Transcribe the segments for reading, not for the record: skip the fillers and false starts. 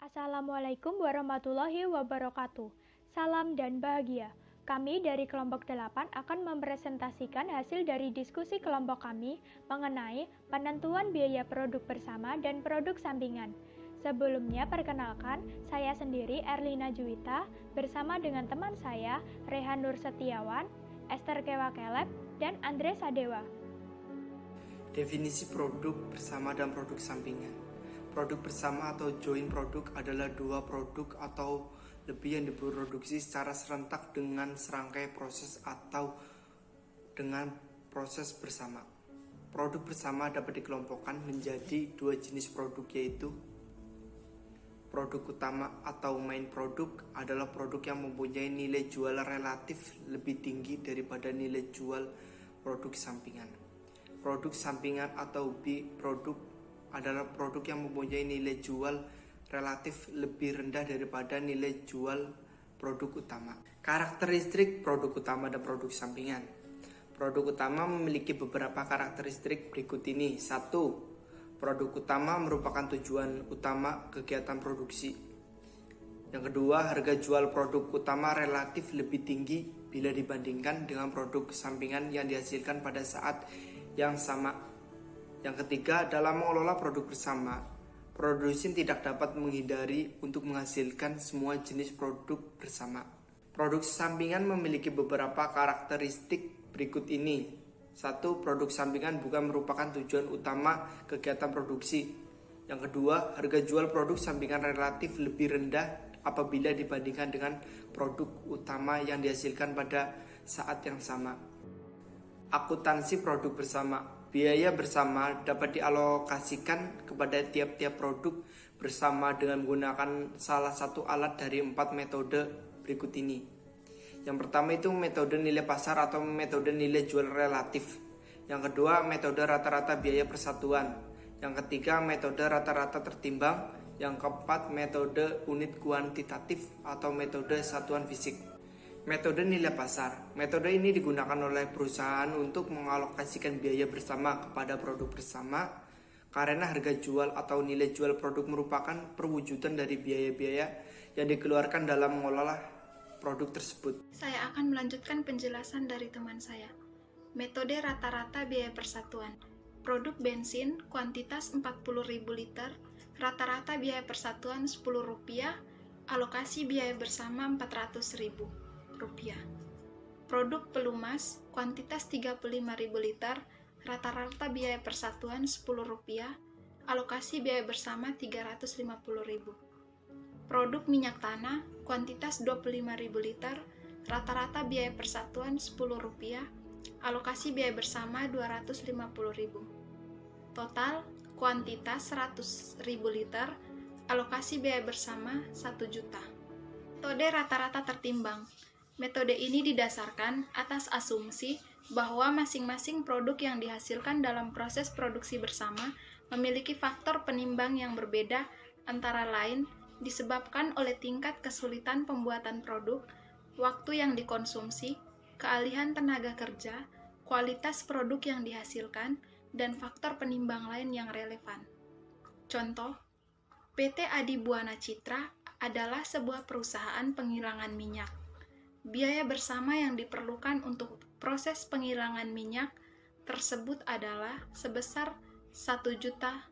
Assalamualaikum warahmatullahi wabarakatuh. Salam dan bahagia. Kami dari kelompok 8 akan mempresentasikan hasil dari diskusi kelompok kami mengenai penentuan biaya produk bersama dan produk sampingan. Sebelumnya perkenalkan, saya sendiri Erlina Juwita bersama dengan teman saya Rehan Nur Setiawan, Esther Kewakelep, dan Andre Sadewa. Definisi produk bersama dan produk sampingan. Produk bersama atau joint produk adalah dua produk atau lebih yang diproduksi secara serentak dengan serangkai proses atau dengan proses bersama. Produk bersama dapat dikelompokkan menjadi dua jenis produk, yaitu produk utama atau main produk adalah produk yang mempunyai nilai jual relatif lebih tinggi daripada nilai jual produk sampingan. Produk sampingan atau B-produk adalah produk yang mempunyai nilai jual relatif lebih rendah daripada nilai jual produk utama. Karakteristik produk utama dan produk sampingan. Produk utama memiliki beberapa karakteristik berikut ini. 1. Produk utama merupakan tujuan utama kegiatan produksi. Yang kedua, harga jual produk utama relatif lebih tinggi bila dibandingkan dengan produk sampingan yang dihasilkan pada saat yang sama. Yang ketiga, dalam mengelola produk bersama, produsen tidak dapat menghindari untuk menghasilkan semua jenis produk bersama. Produk sampingan memiliki beberapa karakteristik berikut ini. 1. Produk sampingan bukan merupakan tujuan utama kegiatan produksi. Yang kedua, harga jual produk sampingan relatif lebih rendah apabila dibandingkan dengan produk utama yang dihasilkan pada saat yang sama. Akuntansi produk bersama. Biaya bersama dapat dialokasikan kepada tiap-tiap produk bersama dengan menggunakan salah satu alat dari 4 metode berikut ini. Yang pertama itu metode nilai pasar atau metode nilai jual relatif. Yang kedua, metode rata-rata biaya persatuan. Yang ketiga, metode rata-rata tertimbang. Yang keempat, metode unit kuantitatif atau metode satuan fisik. Metode nilai pasar. Metode ini digunakan oleh perusahaan untuk mengalokasikan biaya bersama kepada produk bersama karena harga jual atau nilai jual produk merupakan perwujudan dari biaya-biaya yang dikeluarkan dalam mengelola produk tersebut. Saya akan melanjutkan penjelasan dari teman saya. Metode rata-rata biaya persatuan. Produk bensin kuantitas 40.000 liter, rata-rata biaya persatuan Rp10, alokasi biaya bersama Rp400.000. Produk pelumas kuantitas 35.000 liter, rata-rata biaya persatuan Rp10, alokasi biaya bersama Rp350.000. Produk minyak tanah kuantitas 25.000 liter, rata-rata biaya persatuan Rp10, alokasi biaya bersama Rp250.000. Total kuantitas 100.000 liter, alokasi biaya bersama Rp1 juta. Metode rata-rata tertimbang. Metode ini didasarkan atas asumsi bahwa masing-masing produk yang dihasilkan dalam proses produksi bersama memiliki faktor penimbang yang berbeda, antara lain disebabkan oleh tingkat kesulitan pembuatan produk, waktu yang dikonsumsi, keahlian tenaga kerja, kualitas produk yang dihasilkan, dan faktor penimbang lain yang relevan. Contoh, PT Adi Buana Citra adalah sebuah perusahaan penggilingan minyak. Biaya bersama yang diperlukan untuk proses penggilingan minyak tersebut adalah sebesar Rp1 juta.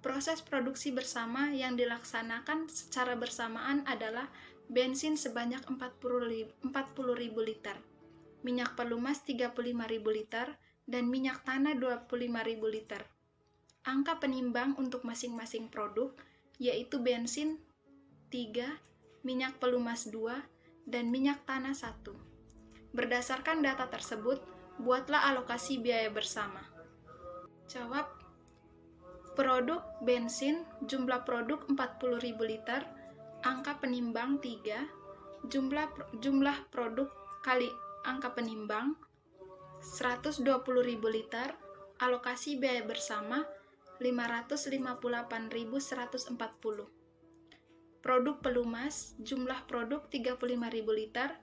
Proses produksi bersama yang dilaksanakan secara bersamaan adalah bensin sebanyak 40.000 liter, minyak pelumas 35.000 liter, dan minyak tanah 25.000 liter. Angka penimbang untuk masing-masing produk yaitu bensin 3, minyak pelumas 2, dan minyak tanah 1. Berdasarkan data tersebut, buatlah alokasi biaya bersama. Jawab. Produk bensin, jumlah produk 40.000 liter, angka penimbang 3, jumlah produk kali angka penimbang 120.000 liter, alokasi biaya bersama 558.140. Produk pelumas, jumlah produk 35.000 liter,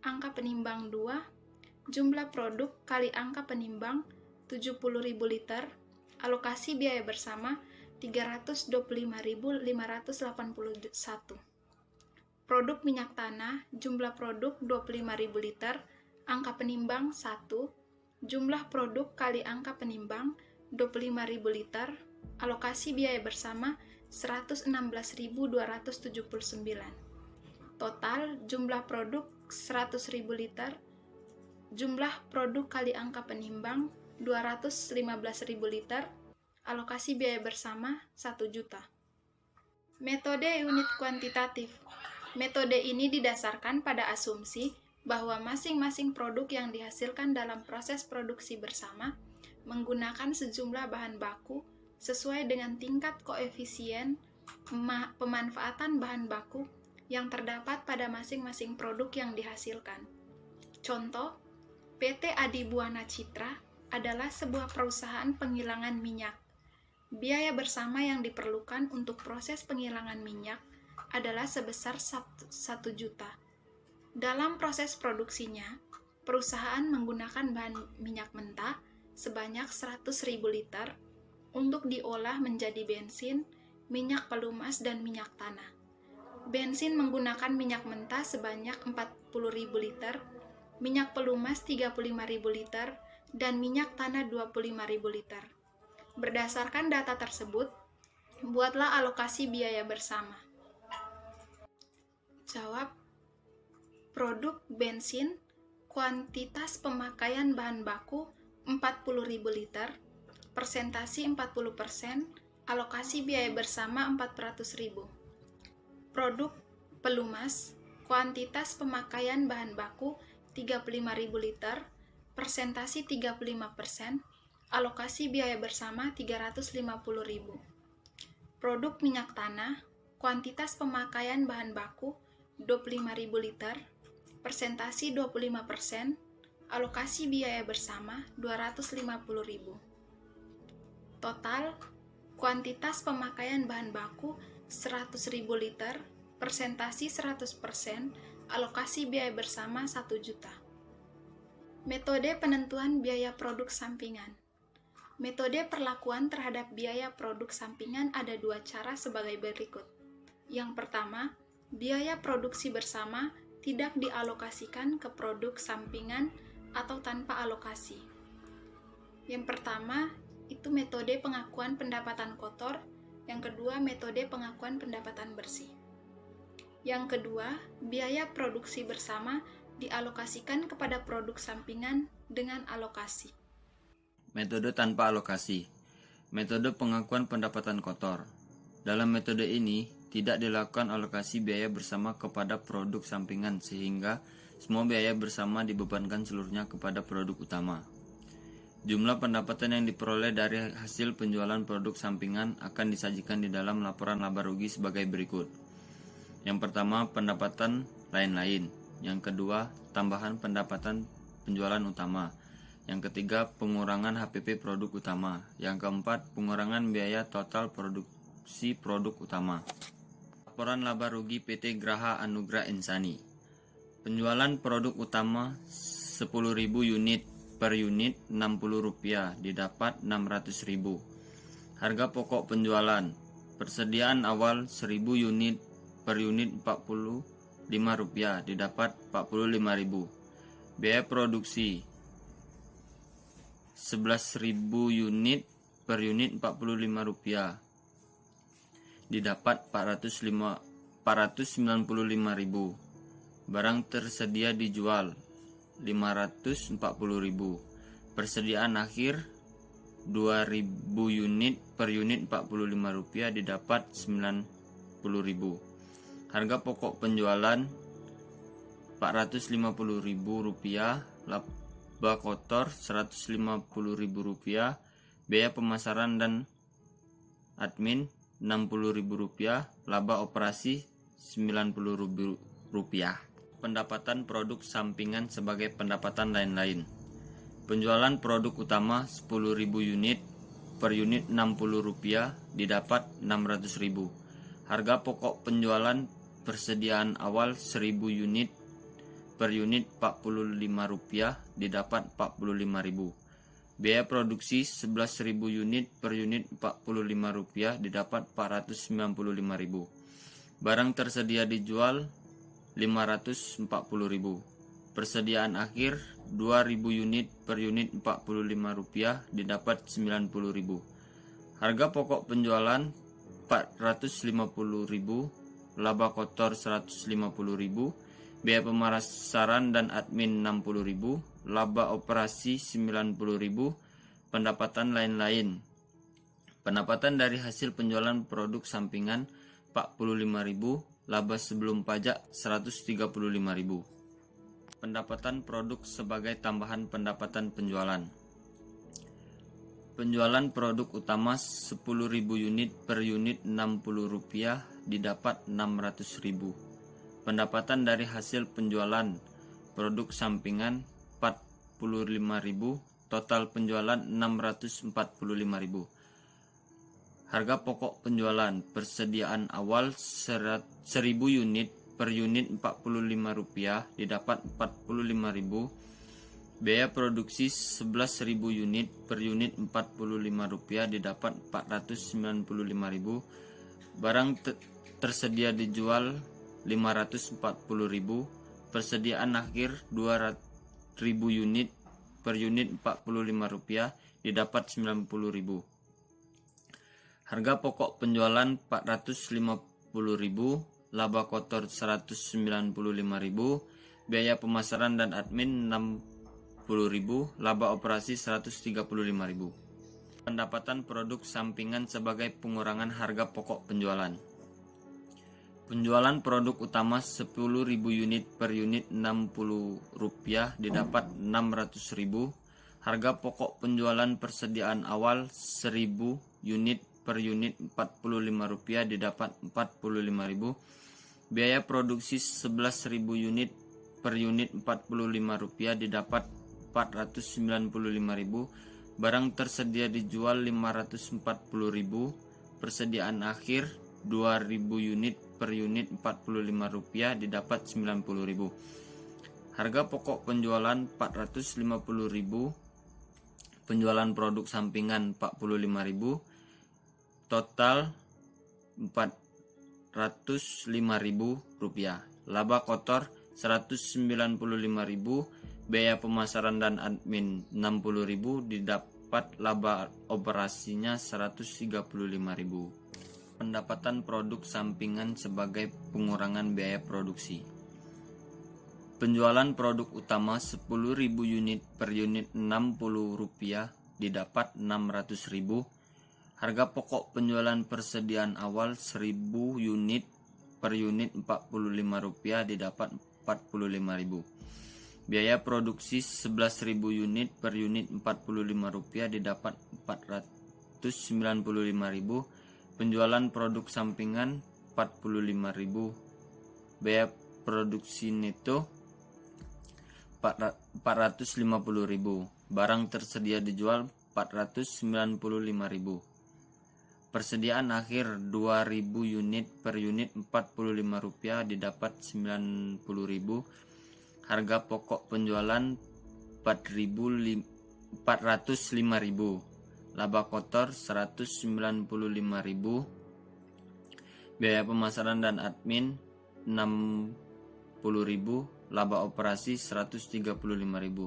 angka penimbang 2, jumlah produk kali angka penimbang 70.000 liter, alokasi biaya bersama 325.581. Produk minyak tanah, jumlah produk 25.000 liter, angka penimbang 1, jumlah produk kali angka penimbang 25.000 liter, alokasi biaya bersama 116.279. Total jumlah produk 100.000 liter, jumlah produk kali angka penimbang 215.000 liter, alokasi biaya bersama 1 juta. Metode unit kuantitatif. Metode ini didasarkan pada asumsi bahwa masing-masing produk yang dihasilkan dalam proses produksi bersama menggunakan sejumlah bahan baku sesuai dengan tingkat koefisien pemanfaatan bahan baku yang terdapat pada masing-masing produk yang dihasilkan. Contoh, PT Adibuana Citra adalah sebuah perusahaan penghilangan minyak. Biaya bersama yang diperlukan untuk proses penghilangan minyak adalah sebesar 1 juta. Dalam proses produksinya, perusahaan menggunakan bahan minyak mentah sebanyak 100.000 liter untuk diolah menjadi bensin, minyak pelumas, dan minyak tanah. Bensin menggunakan minyak mentah sebanyak 40.000 liter, minyak pelumas 35.000 liter, dan minyak tanah 25.000 liter. Berdasarkan data tersebut, buatlah alokasi biaya bersama. Jawab. Produk bensin, kuantitas pemakaian bahan baku 40.000 liter, persentasi 40%, alokasi biaya bersama 400.000. Produk pelumas, kuantitas pemakaian bahan baku 35.000 liter, persentasi 35%, alokasi biaya bersama 350.000. Produk minyak tanah, kuantitas pemakaian bahan baku 25.000 liter, persentasi 25%, alokasi biaya bersama 250.000. Total, kuantitas pemakaian bahan baku 100.000 liter, persentasi 100%, alokasi biaya bersama 1 juta. Metode penentuan biaya produk sampingan. Metode perlakuan terhadap biaya produk sampingan ada 2 cara sebagai berikut. Yang pertama, biaya produksi bersama tidak dialokasikan ke produk sampingan atau tanpa alokasi. Yang pertama, itu metode pengakuan pendapatan kotor. Yang kedua, metode pengakuan pendapatan bersih. Yang kedua, biaya produksi bersama dialokasikan kepada produk sampingan dengan alokasi. Metode tanpa alokasi. Metode pengakuan pendapatan kotor. Dalam metode ini, tidak dilakukan alokasi biaya bersama kepada produk sampingan sehingga semua biaya bersama dibebankan seluruhnya kepada produk utama. Jumlah pendapatan yang diperoleh dari hasil penjualan produk sampingan akan disajikan di dalam laporan laba rugi sebagai berikut. Yang pertama, pendapatan lain-lain. Yang kedua, tambahan pendapatan penjualan utama. Yang ketiga, pengurangan HPP produk utama. Yang keempat, pengurangan biaya total produksi produk utama. Laporan laba rugi PT Graha Anugrah Insani. Penjualan produk utama 10.000 unit, per unit Rp60, didapat Rp600.000. Harga pokok penjualan, persediaan awal 1.000 unit, per unit Rp45, didapat Rp45.000. Biaya produksi 11.000 unit, per unit Rp45, didapat Rp495.000. Barang tersedia dijual Rp540.000. Persediaan akhir 2.000 unit, per unit Rp45, didapat Rp90.000. Harga pokok penjualan Rp450.000, laba kotor Rp150.000, biaya pemasaran dan admin Rp60.000, laba operasi Rp90.000. Pendapatan produk sampingan sebagai pendapatan lain-lain. Penjualan produk utama 10.000 unit, per unit Rp60, didapat Rp600.000. Harga pokok penjualan persediaan awal 1.000 unit, per unit Rp45, didapat Rp45.000. Biaya produksi 11.000 unit per unit Rp45 didapat Rp495.000. Barang tersedia dijual Rp540.000. Persediaan akhir 2.000 unit per unit Rp45 didapat Rp90.000. Harga pokok penjualan Rp450.000, laba kotor Rp150.000, biaya pemasaran dan admin Rp60.000, laba operasi Rp90.000, pendapatan lain-lain. Pendapatan dari hasil penjualan produk sampingan Rp45.000, laba sebelum pajak Rp135.000. Pendapatan produk sebagai tambahan pendapatan penjualan. Penjualan produk utama 10.000 unit per unit Rp60 didapat Rp600.000. Pendapatan dari hasil penjualan produk sampingan Rp45.000, total penjualan Rp645.000. Harga pokok penjualan persediaan awal 1.000 unit per unit Rp45 didapat Rp45.000. Biaya produksi 11.000 unit per unit Rp45 didapat Rp495.000. Barang tersedia dijual Rp540.000. Persediaan akhir 2.000 unit per unit Rp45 didapat Rp90.000. Harga pokok penjualan Rp450.000, laba kotor Rp195.000, biaya pemasaran dan admin Rp60.000, laba operasi Rp135.000. Pendapatan produk sampingan sebagai pengurangan harga pokok penjualan. Penjualan produk utama 10.000 unit per unit Rp60 didapat Rp600.000. Harga pokok penjualan persediaan awal 1.000 unit per unit Rp45 didapat Rp45.000. Biaya produksi 11.000 unit per unit Rp45 didapat Rp495.000. Barang tersedia dijual Rp540.000. Persediaan akhir 2.000 unit per unit Rp45 didapat Rp90.000. Harga pokok penjualan Rp450.000. Penjualan produk sampingan Rp45.000. Total Rp405.000. Laba kotor Rp195.000. Biaya pemasaran dan admin Rp60.000 didapat laba operasinya Rp135.000. Pendapatan produk sampingan sebagai pengurangan biaya produksi. Penjualan produk utama 10.000 unit per unit Rp60 didapat Rp600.000. Harga pokok penjualan persediaan awal 1.000 unit per unit Rp45 didapat Rp45.000. Biaya produksi 11.000 unit per unit Rp45 didapat Rp495.000. Penjualan produk sampingan Rp45.000. Biaya produksi neto Rp450.000. Barang tersedia dijual Rp495.000. Persediaan akhir 2.000 unit per unit Rp45 didapat Rp90.000. Harga pokok penjualan Rp405.000. Laba kotor Rp195.000. Biaya pemasaran dan admin Rp60.000. Laba operasi Rp135.000.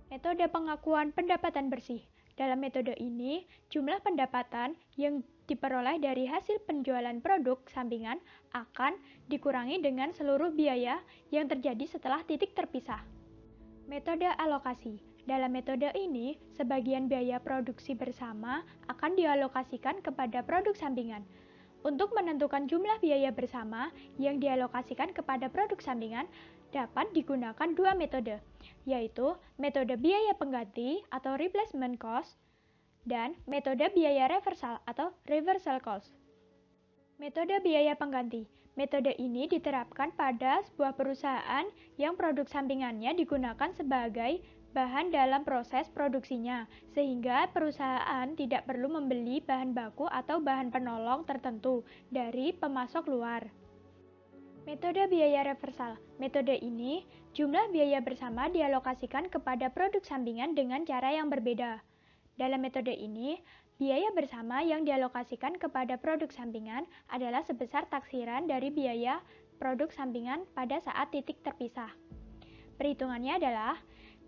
Metode pengakuan pendapatan bersih. Dalam metode ini, jumlah pendapatan yang diperoleh dari hasil penjualan produk sampingan akan dikurangi dengan seluruh biaya yang terjadi setelah titik terpisah. Metode alokasi. Dalam metode ini, sebagian biaya produksi bersama akan dialokasikan kepada produk sampingan. Untuk menentukan jumlah biaya bersama yang dialokasikan kepada produk sampingan dapat digunakan dua metode, yaitu metode biaya pengganti atau replacement cost dan metode biaya reversal atau reversal cost. Metode biaya pengganti. Metode ini diterapkan pada sebuah perusahaan yang produk sampingannya digunakan sebagai bahan dalam proses produksinya, sehingga perusahaan tidak perlu membeli bahan baku atau bahan penolong tertentu dari pemasok luar. Metode biaya reversal. Metode ini, jumlah biaya bersama dialokasikan kepada produk sampingan dengan cara yang berbeda. Dalam metode ini, biaya bersama yang dialokasikan kepada produk sampingan adalah sebesar taksiran dari biaya produk sampingan pada saat titik terpisah. Perhitungannya adalah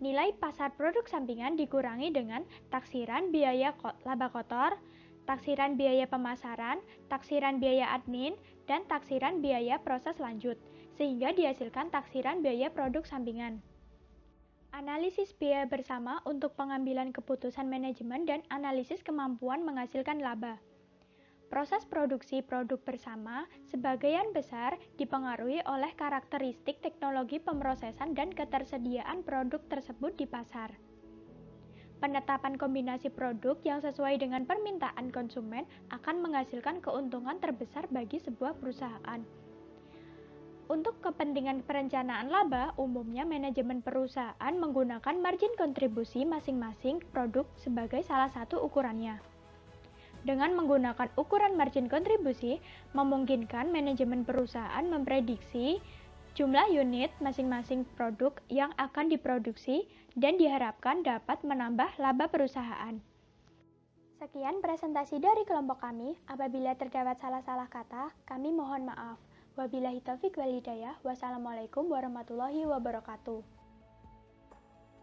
nilai pasar produk sampingan dikurangi dengan taksiran biaya laba kotor, taksiran biaya pemasaran, taksiran biaya admin, dan taksiran biaya proses lanjut, sehingga dihasilkan taksiran biaya produk sampingan. Analisis biaya bersama untuk pengambilan keputusan manajemen dan analisis kemampuan menghasilkan laba. Proses produksi produk bersama sebagian besar dipengaruhi oleh karakteristik teknologi pemrosesan dan ketersediaan produk tersebut di pasar. Penetapan kombinasi produk yang sesuai dengan permintaan konsumen akan menghasilkan keuntungan terbesar bagi sebuah perusahaan. Untuk kepentingan perencanaan laba, umumnya manajemen perusahaan menggunakan margin kontribusi masing-masing produk sebagai salah satu ukurannya. Dengan menggunakan ukuran margin kontribusi, memungkinkan manajemen perusahaan memprediksi jumlah unit masing-masing produk yang akan diproduksi dan diharapkan dapat menambah laba perusahaan. Sekian presentasi dari kelompok kami. Apabila terdapat salah-salah kata, kami mohon maaf. Wabillahi taufiq wal hidayah. Wassalamualaikum warahmatullahi wabarakatuh.